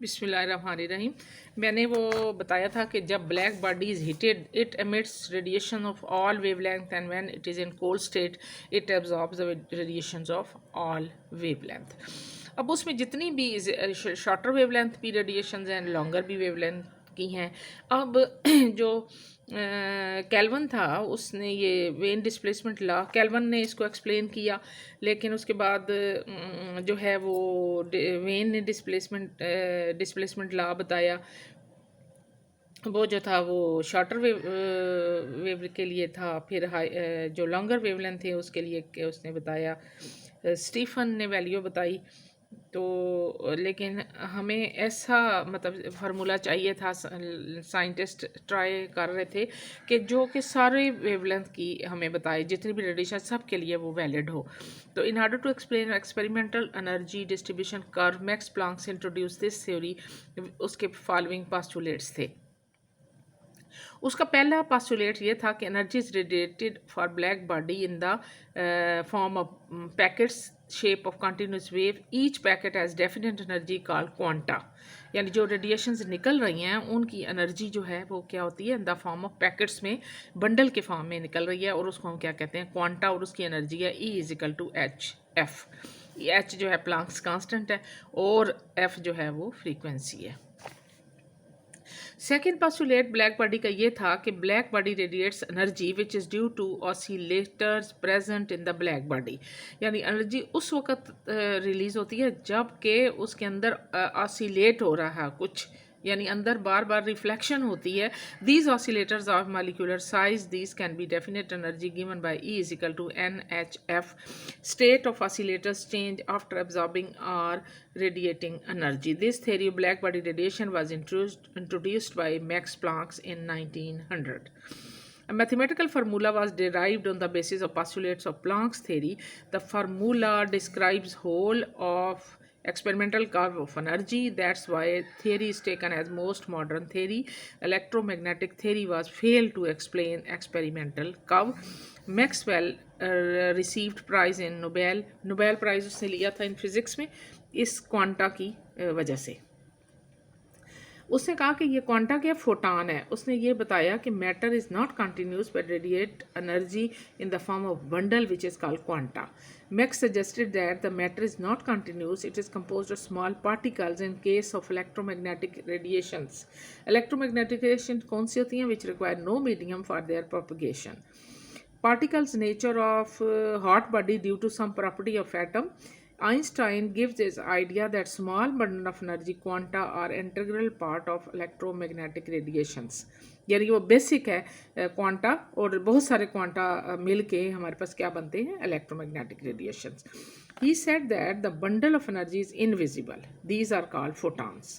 बिस्मिल्लाहिर्रहमानिर्रहीम। मैंने वो बताया था कि जब black body is heated it emits radiation of all wavelength and when it is in cold state it absorbs the radiations of all wavelength. अब उसमें जितनी भी शॉर्टर वेवलेंथ भी रेडिएशंस हैं, लॉन्गर भी वेवलेंथ की हैं। अब जो कैल्वन था उसने ये वेन डिस्प्लेसमेंट लॉ, कैल्वन ने इसको एक्सप्लेन किया, लेकिन उसके बाद जो है वो वेन ने डिस्प्लेसमेंट लॉ बताया। वो जो था वो शॉर्टर वेव के लिए था, फिर जो लॉन्गर वेवलेंथ थे उसके लिए उसने बताया, स्टीफन ने वैल्यू बताई। तो लेकिन हमें ऐसा मतलब फार्मूला चाहिए था, साइंटिस्ट ट्राई कर रहे थे कि जो कि सारे वेवलेंथ की हमें बताए, जितनी भी रेडिएशन सब के लिए वो वैलिड हो। तो in order to explain experimental energy distribution curve Max Planck introduce this theory. उसके फॉलोइंग पास्टुलेट्स थे। उसका पहला पास्टुलेट ये था कि energy is radiated for black body in the form of packets shape of continuous wave, each packet has definite energy called quanta. यानी जो radiations निकल रही हैं उनकी एनर्जी जो है वो क्या होती है, इन द फॉर्म ऑफ पैकेट्स में, बंडल के फॉर्म में निकल रही है, और उसको हम क्या कहते हैं, क्वांटा, और उसकी एनर्जी है E is equal to H F. H जो है प्लांक्स कांस्टेंट है और एफ जो है वो फ्रीक्वेंसी है। सेकेंड पास्टुलेट ब्लैक बॉडी का ये था कि black body radiates energy which is due to oscillators present in the black body. यानी एनर्जी उस वक्त रिलीज़ होती है जबकि उसके अंदर ऑसिलेट हो रहा है कुछ, यानी अंदर बार बार रिफ्लेक्शन होती है। These oscillators of molecular size, these can be definite energy given by E is equal to NHF। State of oscillators change after absorbing और radiating energy. This theory of black body radiation was introduced by Max Planck in 1900. A mathematical formula was derived on the basis of postulates of Planck's theory. The formula describes whole of experimental curve of energy. That's why theory is taken as most modern theory. Electromagnetic theory was failed to explain experimental curve. Maxwell received prize in Nobel prize उसने लिया था in physics में इस quanta की वजह से। उसने कहा कि ये क्वांटा क्या, फोटान है। उसने ये बताया कि matter is not continuous but radiate energy in the form of bundle which is called quanta. Max suggested that the matter is not continuous, it is composed of small particles in case of electromagnetic radiations. Electromagnetic radiation कौन सी होती हैं, which require no medium for their propagation. Particles nature of hot body due to some property of atom. Einstein gives this idea that small bundle of energy quanta are integral part of electromagnetic radiations. यानी वो basic है quanta, और बहुत सारे quanta मिल के हमारे पास क्या बनते हैं, electromagnetic radiations. He said that the bundle of energy is invisible. These are called photons.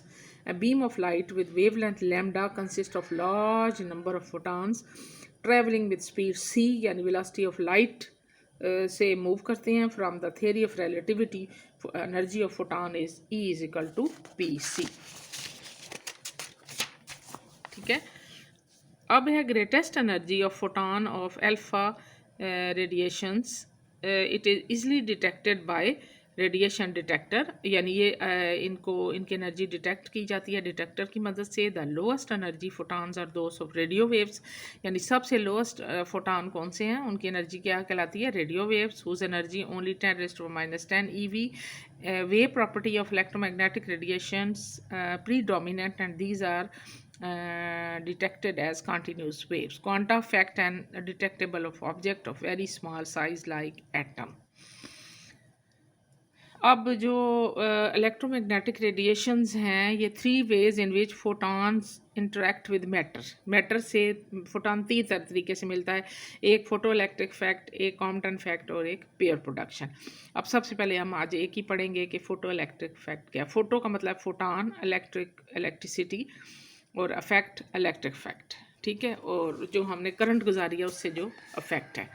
A beam of light with wavelength lambda consists of large number of photons travelling with speed c, यानी velocity of light से move करते हैं। From the theory of relativity energy of photon is E is equal to PC। ठीक है। अब है greatest energy of photon of alpha radiations. It is easily detected by radiation detector, यानी ये इनकी एनर्जी डिटेक्ट की जाती है डिटेक्टर की मदद से। The lowest energy photons are those of radio waves, यानी सबसे लोएस्ट फोटॉन कौन से हैं, उनकी एनर्जी क्या कहलाती है, radio waves, whose energy only 10⁻⁻10 eV। wave property of electromagnetic radiations predominant, and these are detected as continuous waves. Quanta effect and detectable of object of very small size like atom. अब जो electromagnetic radiations हैं, ये 3 ways in which photons interact with matter से photon 3 तरीके से मिलता है, एक फोटो इलेक्ट्रिक इफेक्ट, एक कॉम्पटन इफेक्ट और एक पेयर प्रोडक्शन। अब सबसे पहले हम आज एक ही पढ़ेंगे कि फोटो इलेक्ट्रिक इफेक्ट क्या है। फोटो का मतलब फोटॉन, इलेक्ट्रिसिटी, और अफेक्ट इलेक्ट्रिक इफेक्ट। ठीक है, और जो हमने करंट गुजारी है उससे जो अफेक्ट है,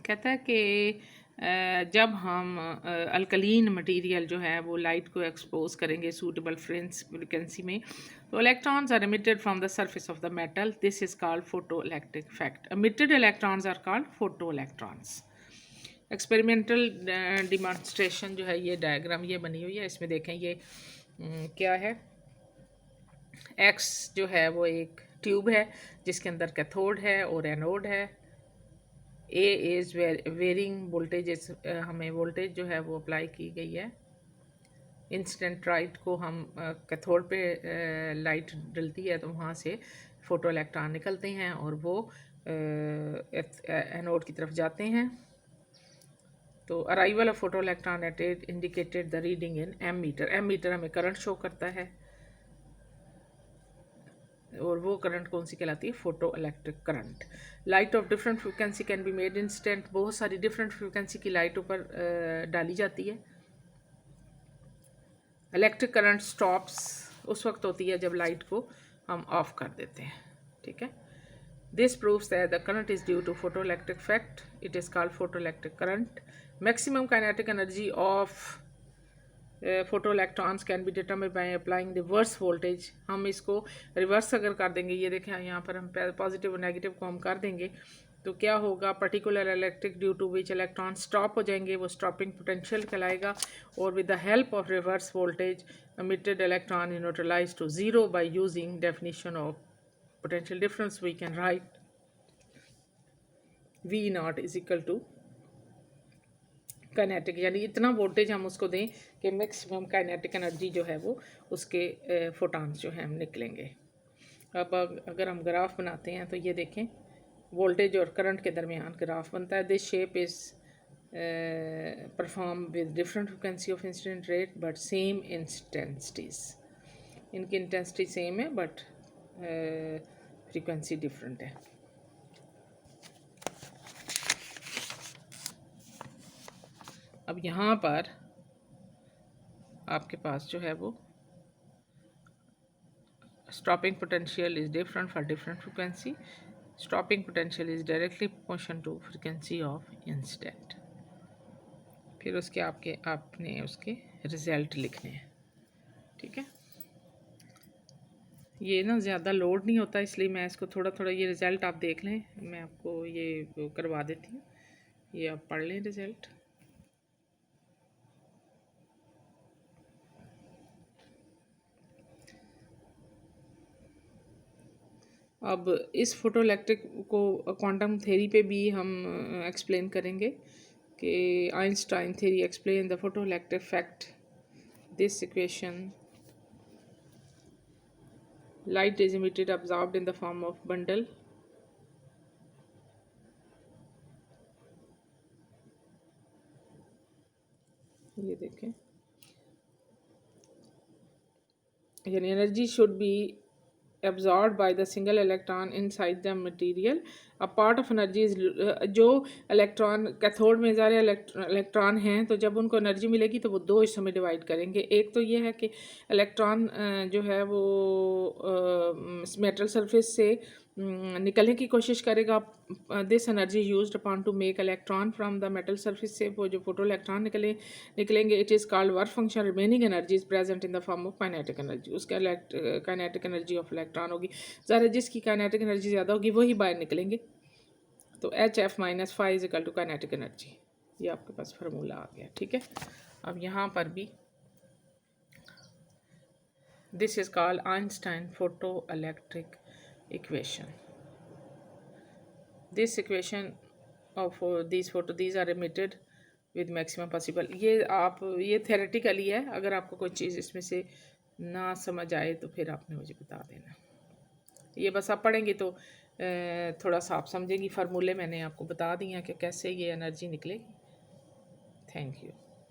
कहता है कि जब हम अल्कलीन मटेरियल जो है वो लाइट को एक्सपोज करेंगे सूटेबल फ्रीक्वेंसी में, तो electrons are emitted from the surface of the metal, this is called photo electric effect. Emitted electrons are called photo electrons. Experimental demonstration जो है, ये डायग्राम ये बनी हुई है, इसमें देखें ये क्या है। एक्स जो है वो एक ट्यूब है जिसके अंदर कैथोड है और एनोड है। ए इज़ वेरिंग वोल्टेज, हमें वोल्टेज जो है वो अप्लाई की गई है। इंस्टेंट लाइट को हम कैथोड पे लाइट डलती है तो वहाँ से फ़ोटो इलेक्ट्रॉन निकलते हैं और वो एनोड की तरफ जाते हैं। तो arrival of photo electron at it indicated the reading in ammeter. Ammeter हमें करंट शो करता है और वो करंट कौन सी कहलाती है, photo electric current. Light of different frequency can be made instant. बहुत सारी डिफरेंट फ्रिक्वेंसी की लाइट ऊपर डाली जाती है। इलेक्ट्रिक करंट स्टॉप्स उस वक्त होती है जब लाइट को हम ऑफ कर देते हैं, ठीक है। This proves that the current is due to photo electric effect, it is called photo electric current. Maximum kinetic energy of photo electrons can be determined by applying reverse voltage. हम इसको reverse अगर कर देंगे, ये देखें यहाँ पर हम पॉजिटिव और नेगेटिव को हम कर देंगे तो क्या होगा, particular electric due to which electron stop हो जाएंगे, वो स्टॉपिंग पोटेंशियल कहलाएगा। और with the help of reverse voltage emitted electron is neutralized to zero by using definition of potential difference. We can write V naught is equal to kinetic, यानी इतना voltage हम उसको दें कि मैक्सिमम काइनेटिक एनर्जी जो है वो उसके फोटॉन्स जो हैं हम निकलेंगे। अब अगर हम ग्राफ बनाते हैं तो ये देखें वोल्टेज और करंट के दरमियान ग्राफ बनता है। This shape is perform with different frequency of incident rate but same intensities. इनकी इंटेंसिटी सेम है बट फ्रीक्वेंसी डिफरेंट है। अब यहाँ पर आपके पास जो है वो stopping potential is different for different frequency. Stopping potential is directly proportional to frequency of incident. फिर उसके आपने उसके रिज़ल्ट लिखने हैं, ठीक है। ये ना ज़्यादा लोड नहीं होता इसलिए मैं इसको थोड़ा थोड़ा, ये रिज़ल्ट आप देख लें, मैं आपको ये करवा देती हूँ, ये आप पढ़ लें रिज़ल्ट। अब इस फोटो इलेक्ट्रिक को क्वांटम थ्योरी पे भी हम एक्सप्लेन करेंगे कि Einstein theory explain the photo electric effect. This equation, light is emitted absorbed in the form of bundle. ये देखें, यानी energy should be absorbed by the single electron inside the material. A part of energy is जो electron cathode में ज़्यादा electron हैं तो जब उनको एनर्जी मिलेगी तो वो दो हिस्सों में डिवाइड करेंगे। एक तो ये है कि इलेक्ट्रॉन जो है वो मेटल सरफेस से निकलने की कोशिश करेगा। This energy used upon two make electron from the metal surface से वो जो फोटो इलेक्ट्रॉन निकलेंगे it is called work function. Remaining energy is present in the form of kinetic energy. उसका काइनेटिक एनर्जी ऑफ इलेक्ट्रॉन होगी ज़्यादा, जिसकी kinetic energy ज़्यादा होगी वही बाहर निकलेंगे। तो HF minus five is equal to kinetic energy. ये आपके पास फार्मूला आ गया, ठीक है। अब यहाँ पर भी this is called Einstein photo electric equation. This equation of these are emitted with maximum possible। ये theoretically है, अगर आपको कोई चीज़ इसमें से ना समझ आए तो फिर आपने मुझे बता देना। ये बस आप पढ़ेंगे तो थोड़ा सा आप समझेंगी। फार्मूले मैंने आपको बता दिए हैं कि कैसे ये एनर्जी निकलेगी। Thank you.